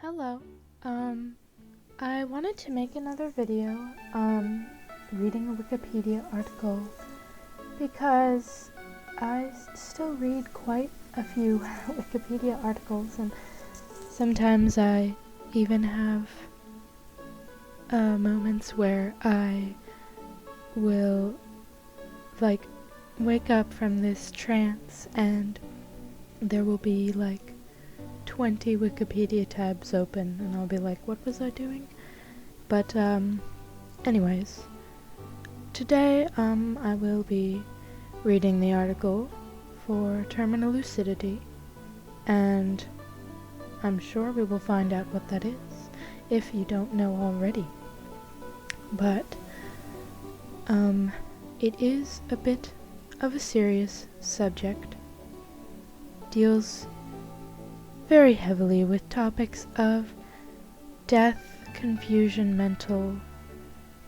Hello. I wanted to make another video, reading a Wikipedia article because I still read quite a few Wikipedia articles, and sometimes I even have moments where I will wake up from this trance and there will be 20 Wikipedia tabs open and I'll be like, what was I doing? But anyways, today I will be reading the article for terminal lucidity, and I'm sure we will find out what that is if you don't know already. But it is a bit of a serious subject. Deals very heavily with topics of death, confusion, mental,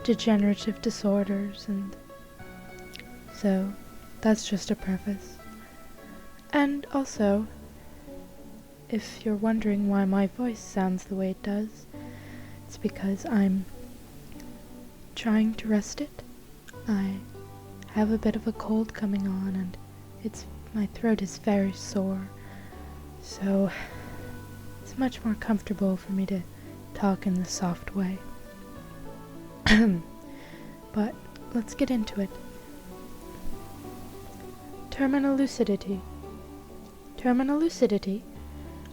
degenerative disorders, and so that's just a preface. And also, if you're wondering why my voice sounds the way it does, it's because I'm trying to rest it. I have a bit of a cold coming on, and my throat is very sore. So, it's much more comfortable for me to talk in the soft way. But, let's get into it. Terminal lucidity. Terminal lucidity,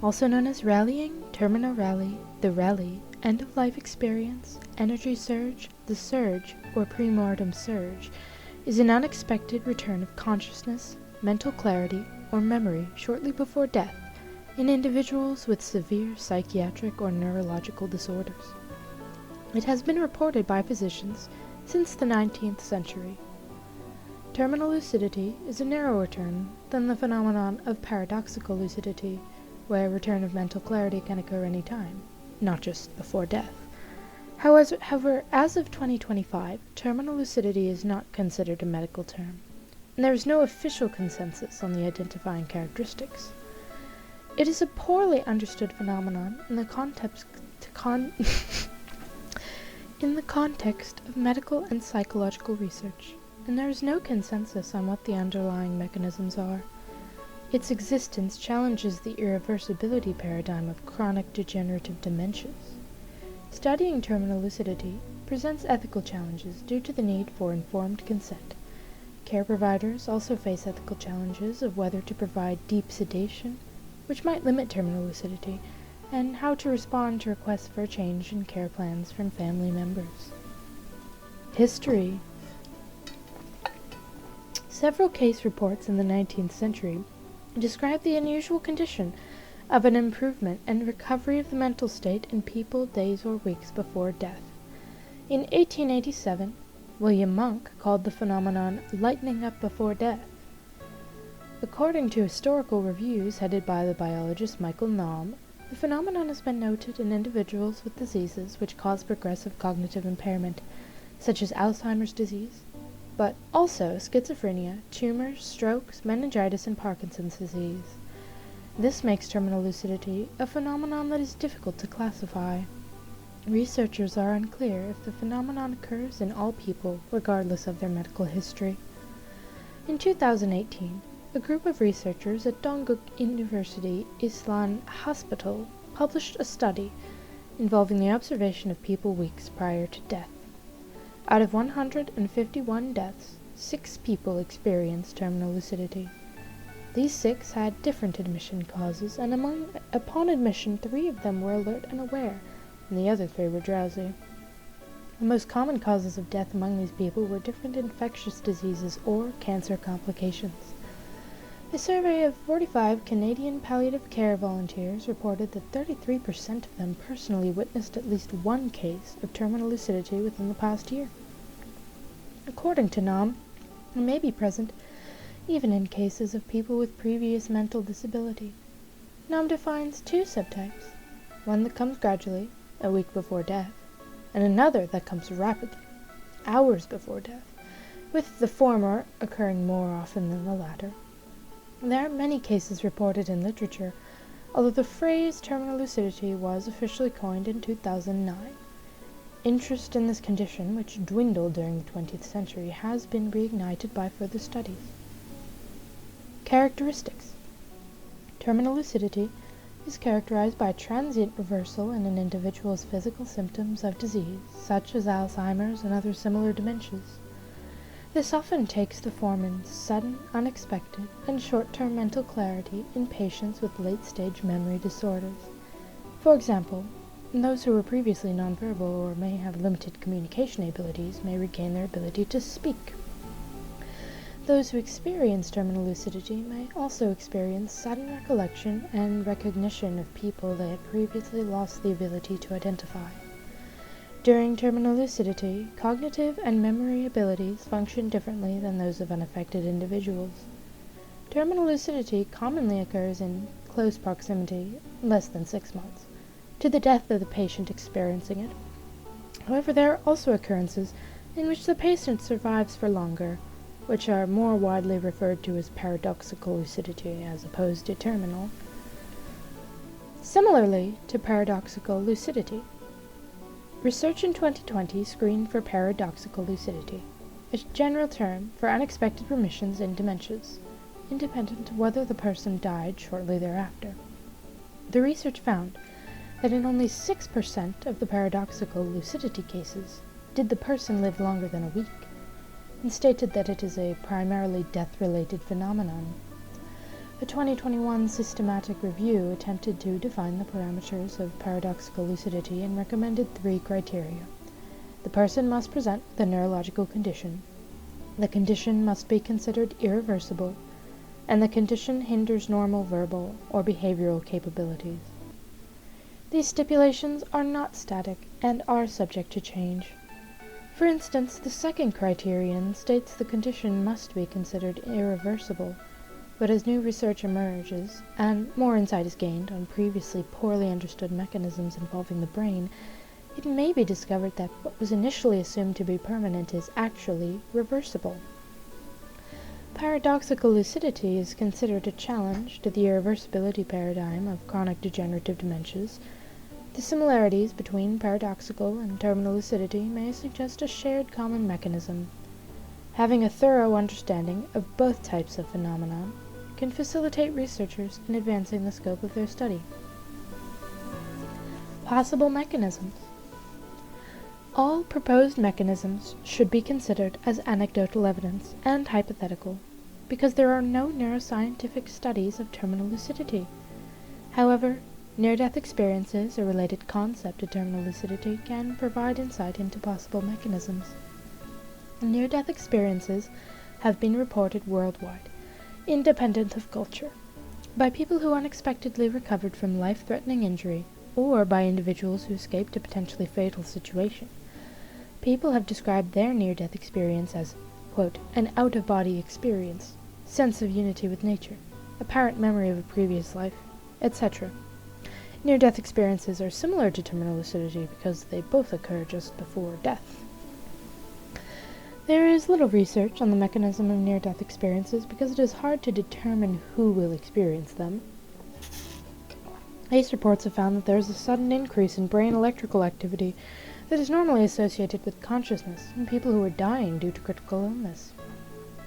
also known as rallying, terminal rally, the rally, end-of-life experience, energy surge, the surge, or premortem surge, is an unexpected return of consciousness, mental clarity, or memory shortly before death in individuals with severe psychiatric or neurological disorders. It has been reported by physicians since the 19th century. Terminal lucidity is a narrower term than the phenomenon of paradoxical lucidity, where a return of mental clarity can occur any time, not just before death. However, as of 2025, terminal lucidity is not considered a medical term, and there is no official consensus on the identifying characteristics. It is a poorly understood phenomenon in the context of medical and psychological research, and there is no consensus on what the underlying mechanisms are. Its existence challenges the irreversibility paradigm of chronic degenerative dementias. Studying terminal lucidity presents ethical challenges due to the need for informed consent. Care providers also face ethical challenges of whether to provide deep sedation, which might limit terminal lucidity, and how to respond to requests for a change in care plans from family members. History. Several case reports in the 19th century describe the unusual condition of an improvement and recovery of the mental state in people days or weeks before death. In 1887, William Monk called the phenomenon lightening up before death. According to historical reviews headed by the biologist Michael Naum, the phenomenon has been noted in individuals with diseases which cause progressive cognitive impairment, such as Alzheimer's disease, but also schizophrenia, tumors, strokes, meningitis, and Parkinson's disease. This makes terminal lucidity a phenomenon that is difficult to classify. Researchers are unclear if the phenomenon occurs in all people, regardless of their medical history. In 2018, a group of researchers at Dongguk University Islam Hospital published a study involving the observation of people weeks prior to death. Out of 151 deaths, 6 people experienced terminal lucidity. These 6 had different admission causes, and upon admission 3 of them were alert and aware, and the other 3 were drowsy. The most common causes of death among these people were different infectious diseases or cancer complications. A survey of 45 Canadian palliative care volunteers reported that 33% of them personally witnessed at least one case of terminal lucidity within the past year. According to Naum, it may be present even in cases of people with previous mental disability. Naum defines 2 subtypes, one that comes gradually, a week before death, and another that comes rapidly, hours before death, with the former occurring more often than the latter. There are many cases reported in literature although the phrase terminal lucidity was officially coined in 2009. Interest in this condition, which dwindled during the 20th century, has been reignited by further studies. Characteristics. Terminal lucidity is characterized by transient reversal in an individual's physical symptoms of disease, such as Alzheimer's and other similar dementias. This often takes the form in sudden, unexpected, and short-term mental clarity in patients with late-stage memory disorders. For example, those who were previously nonverbal or may have limited communication abilities may regain their ability to speak. Those who experience terminal lucidity may also experience sudden recollection and recognition of people they had previously lost the ability to identify. During terminal lucidity, cognitive and memory abilities function differently than those of unaffected individuals. Terminal lucidity commonly occurs in close proximity, less than 6 months, to the death of the patient experiencing it. However, there are also occurrences in which the patient survives for longer, which are more widely referred to as paradoxical lucidity as opposed to terminal. Similarly to paradoxical lucidity, research in 2020 screened for paradoxical lucidity, a general term for unexpected remissions in dementias, independent of whether the person died shortly thereafter. The research found that in only 6% of the paradoxical lucidity cases did the person live longer than a week, and stated that it is a primarily death-related phenomenon. A 2021 systematic review attempted to define the parameters of paradoxical lucidity and recommended 3 criteria. The person must present with a neurological condition, the condition must be considered irreversible, and the condition hinders normal verbal or behavioral capabilities. These stipulations are not static and are subject to change. For instance, the second criterion states the condition must be considered irreversible, but as new research emerges and more insight is gained on previously poorly understood mechanisms involving the brain, it may be discovered that what was initially assumed to be permanent is actually reversible. Paradoxical lucidity is considered a challenge to the irreversibility paradigm of chronic degenerative dementias. The similarities between paradoxical and terminal lucidity may suggest a shared common mechanism. Having a thorough understanding of both types of phenomenon can facilitate researchers in advancing the scope of their study. Possible mechanisms. All proposed mechanisms should be considered as anecdotal evidence and hypothetical, because there are no neuroscientific studies of terminal lucidity. However, near-death experiences, a related concept to terminal lucidity, can provide insight into possible mechanisms. Near-death experiences have been reported worldwide, independent of culture, by people who unexpectedly recovered from life-threatening injury, or by individuals who escaped a potentially fatal situation. People have described their near-death experience as, quote, an out-of-body experience, sense of unity with nature, apparent memory of a previous life, etc. Near-death experiences are similar to terminal lucidity because they both occur just before death. There is little research on the mechanism of near-death experiences because it is hard to determine who will experience them. ACE reports have found that there is a sudden increase in brain electrical activity that is normally associated with consciousness in people who are dying due to critical illness,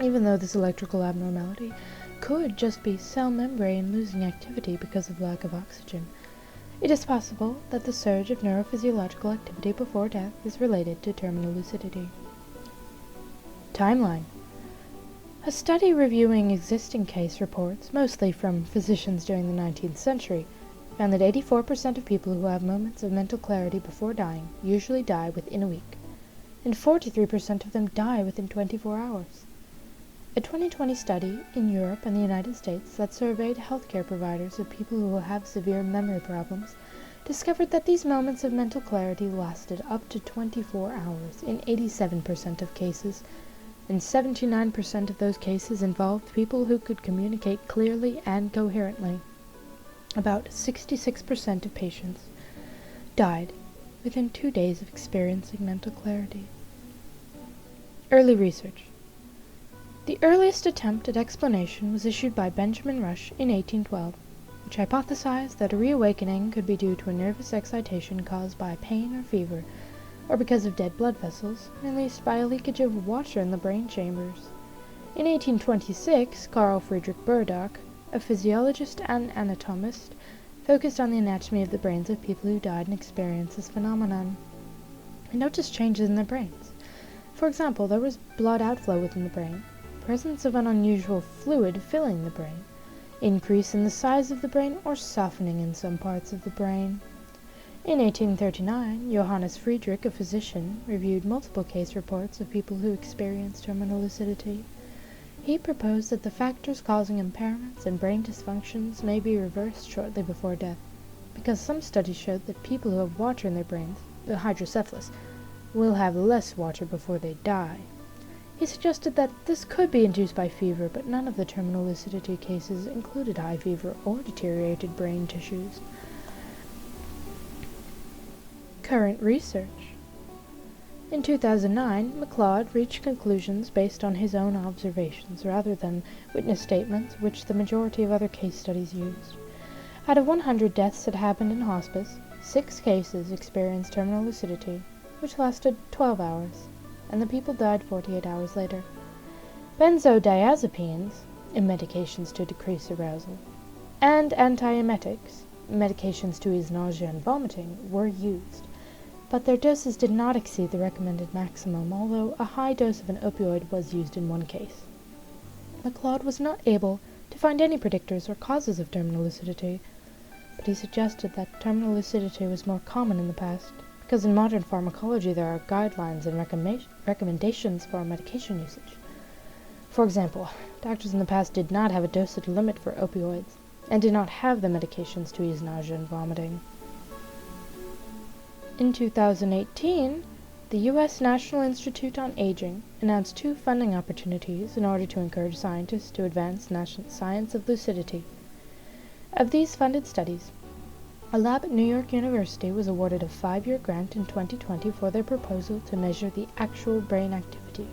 even though this electrical abnormality could just be cell membrane losing activity because of lack of oxygen. It is possible that the surge of neurophysiological activity before death is related to terminal lucidity. Timeline. A study reviewing existing case reports, mostly from physicians during the 19th century, found that 84% of people who have moments of mental clarity before dying usually die within a week, and 43% of them die within 24 hours. A 2020 study in Europe and the United States that surveyed healthcare providers of people who have severe memory problems discovered that these moments of mental clarity lasted up to 24 hours in 87% of cases, and 79% of those cases involved people who could communicate clearly and coherently. About 66% of patients died within 2 days of experiencing mental clarity. Early research. The earliest attempt at explanation was issued by Benjamin Rush in 1812. which hypothesized that a reawakening could be due to a nervous excitation caused by pain or fever, or because of dead blood vessels, released by a leakage of water in the brain chambers. In 1826, Carl Friedrich Burdach, a physiologist and anatomist, focused on the anatomy of the brains of people who died and experienced this phenomenon. He noticed changes in their brains. For example, there was blood outflow within the brain, presence of an unusual fluid filling the brain, increase in the size of the brain, or softening in some parts of the brain. In 1839, Johannes Friedrich, a physician, reviewed multiple case reports of people who experienced terminal lucidity. He proposed that the factors causing impairments and brain dysfunctions may be reversed shortly before death, because some studies showed that people who have water in their brains, the hydrocephalus, will have less water before they die. He suggested that this could be induced by fever, but none of the terminal lucidity cases included high fever or deteriorated brain tissues. Current research. In 2009, McLeod reached conclusions based on his own observations rather than witness statements which the majority of other case studies used. Out of 100 deaths that happened in hospice, 6 cases experienced terminal lucidity, which lasted 12 hours, and the people died 48 hours later. Benzodiazepines, medications to decrease arousal, and antiemetics, medications to ease nausea and vomiting, were used, but their doses did not exceed the recommended maximum, although a high dose of an opioid was used in one case. McLeod was not able to find any predictors or causes of terminal lucidity, but he suggested that terminal lucidity was more common in the past, because in modern pharmacology there are guidelines and recommendations for medication usage. For example, doctors in the past did not have a dosage limit for opioids, and did not have the medications to ease nausea and vomiting. In 2018, the U.S. National Institute on Aging announced 2 funding opportunities in order to encourage scientists to advance national science of lucidity. Of these funded studies, a lab at New York University was awarded a 5-year grant in 2020 for their proposal to measure the actual brain activity,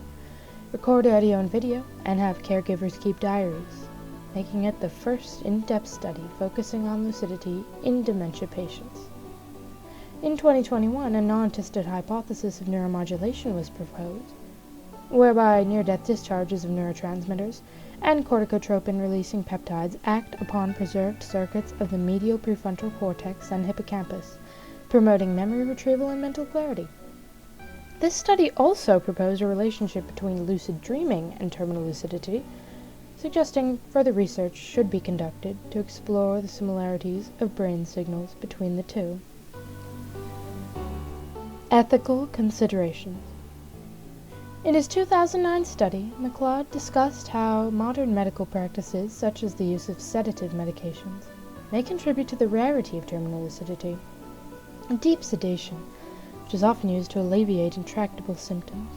record audio and video, and have caregivers keep diaries, making it the first in-depth study focusing on lucidity in dementia patients. In 2021, a non-tested hypothesis of neuromodulation was proposed, whereby near-death discharges of neurotransmitters and corticotropin-releasing peptides act upon preserved circuits of the medial prefrontal cortex and hippocampus, promoting memory retrieval and mental clarity. This study also proposed a relationship between lucid dreaming and terminal lucidity, suggesting further research should be conducted to explore the similarities of brain signals between the two. Ethical considerations. In his 2009 study, McLeod discussed how modern medical practices, such as the use of sedative medications, may contribute to the rarity of terminal lucidity. Deep sedation, which is often used to alleviate intractable symptoms,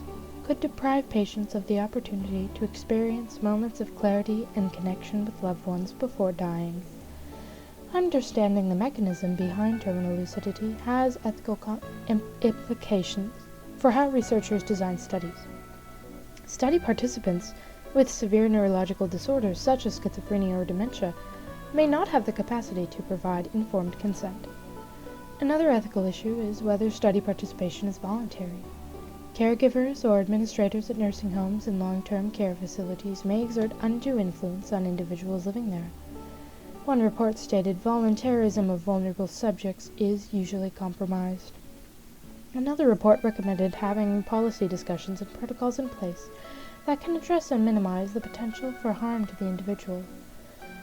could deprive patients of the opportunity to experience moments of clarity and connection with loved ones before dying. Understanding the mechanism behind terminal lucidity has ethical implications for how researchers design studies. Study participants with severe neurological disorders such as schizophrenia or dementia may not have the capacity to provide informed consent. Another ethical issue is whether study participation is voluntary. Caregivers or administrators at nursing homes and long-term care facilities may exert undue influence on individuals living there. One report stated voluntarism of vulnerable subjects is usually compromised. Another report recommended having policy discussions and protocols in place that can address and minimize the potential for harm to the individual.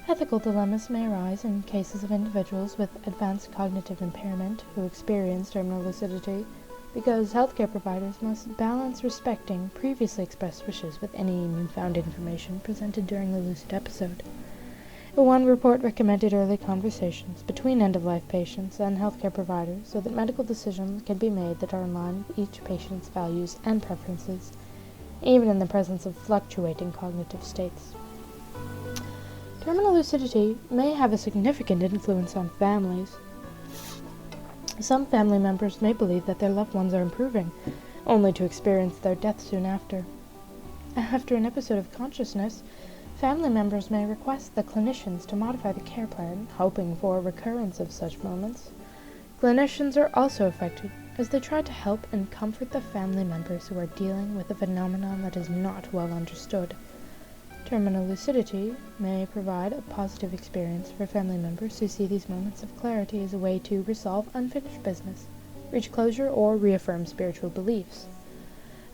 Ethical dilemmas may arise in cases of individuals with advanced cognitive impairment who experience terminal lucidity, because healthcare providers must balance respecting previously expressed wishes with any newfound information presented during the lucid episode. One report recommended early conversations between end-of-life patients and healthcare providers so that medical decisions can be made that are in line with each patient's values and preferences, even in the presence of fluctuating cognitive states. Terminal lucidity may have a significant influence on families. Some family members may believe that their loved ones are improving, only to experience their death soon after. After an episode of consciousness, family members may request the clinicians to modify the care plan, hoping for a recurrence of such moments. Clinicians are also affected as they try to help and comfort the family members who are dealing with a phenomenon that is not well understood. Terminal lucidity may provide a positive experience for family members who see these moments of clarity as a way to resolve unfinished business, reach closure, or reaffirm spiritual beliefs.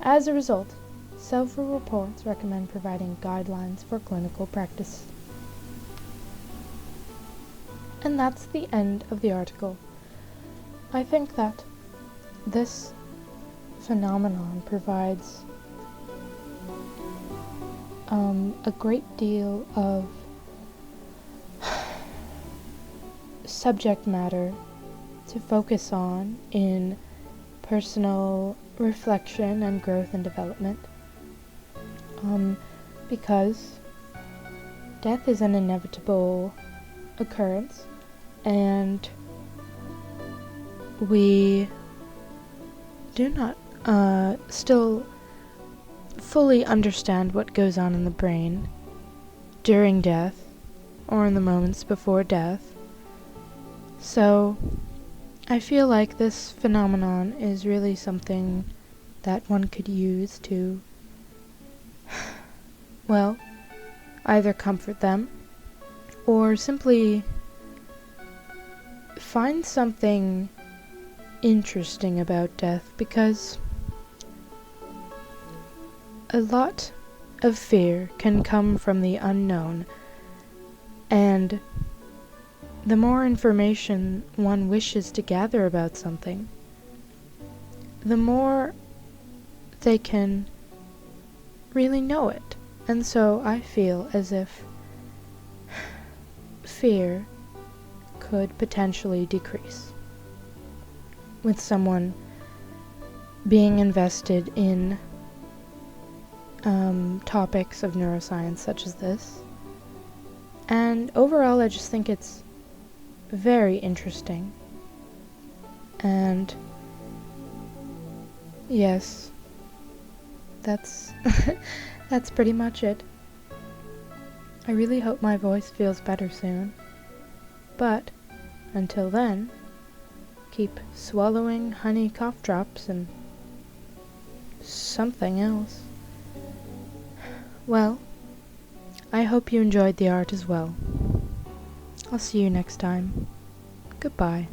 As a result, several reports recommend providing guidelines for clinical practice. And that's the end of the article. I think that this phenomenon provides a great deal of subject matter to focus on in personal reflection and growth and development, because death is an inevitable occurrence, and we do not still fully understand what goes on in the brain during death or in the moments before death. So I feel like this phenomenon is really something that one could use to, well, either comfort them or simply find something interesting about death, because a lot of fear can come from the unknown, and the more information one wishes to gather about something, the more they can really know it. And so I feel as if fear could potentially decrease with someone being invested in topics of neuroscience such as this. And overall, I just think it's very interesting. And yes, that's that's pretty much it. I really hope my voice feels better soon. But until then, keep swallowing honey cough drops and something else. Well, I hope you enjoyed the art as well. I'll see you next time. Goodbye.